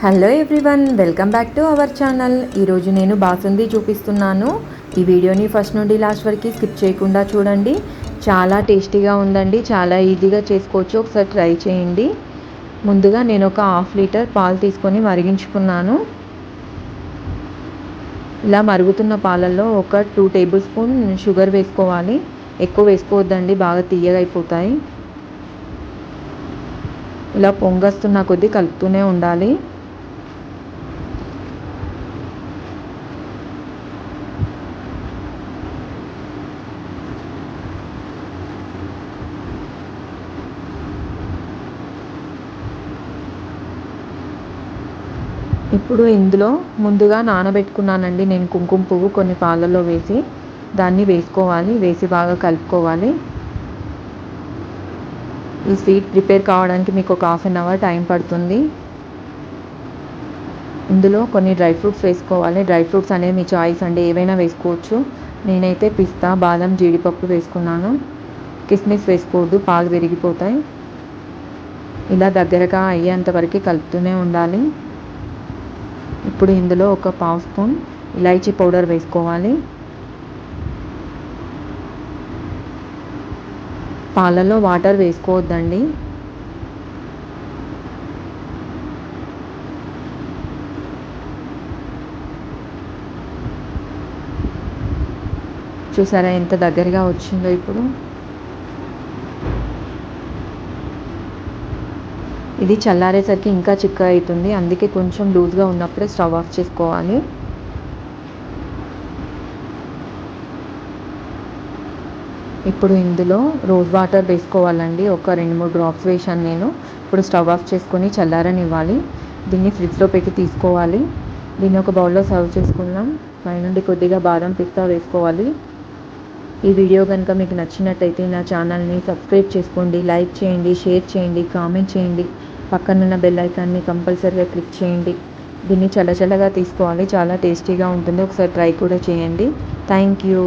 Hello everyone, welcome back to our channel. ఈరోజు నేను బాసుంది చూపిస్తున్నాను. ఈ వీడియోని ఫస్ట్ నుండి లాస్ట్ వరకు స్కిప్ చేయకుండా చూడండి. చాలా టేస్టీగా ఉందండి, చాలా ఈజీగా చేసుకోవచ్చు. ఒకసారి ట్రై చేయండి. ముందుగా నేను ఒక హాఫ్ లీటర్ పాలు తీసుకొని మరిగించుకున్నాను. ఇలా మరుగుతున్న పాలల్లో ఒక 2 టేబుల్ స్పూన్ షుగర్ వేసుకోవాలి. ఎక్కువ వేసుకోవద్దండి, బాగా తీయగా అయిపోతాయి. ఇలా పొంగస్తున్న కొద్దీ కలుపుతూనే ఉండాలి. ఇప్పుడు ఇందులో ముందుగా నానబెట్టుకున్నానండి నేను కుంకుమ పువ్వు కొన్ని పాలల్లో వేసి దాన్ని వేసుకోవాలి. వేసి బాగా కలుపుకోవాలి. ఈ స్వీట్ ప్రిపేర్ కావడానికి మీకు ఒక హాఫ్ అన్ అవర్ టైం పడుతుంది. ఇందులో కొన్ని డ్రై ఫ్రూట్స్ వేసుకోవాలి. డ్రై ఫ్రూట్స్ అనేవి మీ చాయిస్ అండి, ఏవైనా వేసుకోవచ్చు. నేనైతే పిస్తా, బాదం, జీడిపప్పు వేసుకున్నాను. కిస్మిస్ వేసుకోవద్దు, పాలు విరిగిపోతాయి. ఇలా దగ్గరగా అయ్యేంత వరకు కలుపుతూనే ఉండాలి. ఇప్పుడు ఇందులో ఒక పావు స్పూన్ ఇలాచీ పౌడర్ వేసుకోవాలి. పాలలో వాటర్ వేసుకోవద్దండి. చూసారా ఎంత దగ్గరగా వచ్చిందో. ఇప్పుడు ఇది చల్లారేసరికి ఇంకా చిక్కగా అవుతుంది. అందుకే కొంచెం లూజ్గా ఉన్నప్పుడే స్టవ్ ఆఫ్ చేసుకోవాలి. ఇప్పుడు ఇందులో రోజ్ వాటర్ వేసుకోవాలండి. ఒక 2-3 డ్రాప్స్ వేసాను నేను. ఇప్పుడు స్టవ్ ఆఫ్ చేసుకొని చల్లారనివ్వాలి. దీన్ని ఫ్రిడ్జ్లో పెట్టి తీసుకోవాలి. దీన్ని ఒక బౌల్లో సర్వ్ చేసుకుందాం. పైనుండి కొద్దిగా బాదం, పిస్తా వేసుకోవాలి. ఈ వీడియో కనుక మీకు నచ్చినట్టయితే నా ఛానల్ని సబ్స్క్రైబ్ చేసుకోండి, లైక్ చేయండి, షేర్ చేయండి, కామెంట్ చేయండి. పక్కనున్న బెల్ ఐకాన్ని కంపల్సరీగా క్లిక్ చేయండి. దీన్ని చల్లచల్లగా తీసుకోవాలి, చాలా టేస్టీగా ఉంటుంది. ఒకసారి ట్రై కూడా చేయండి. Thank you.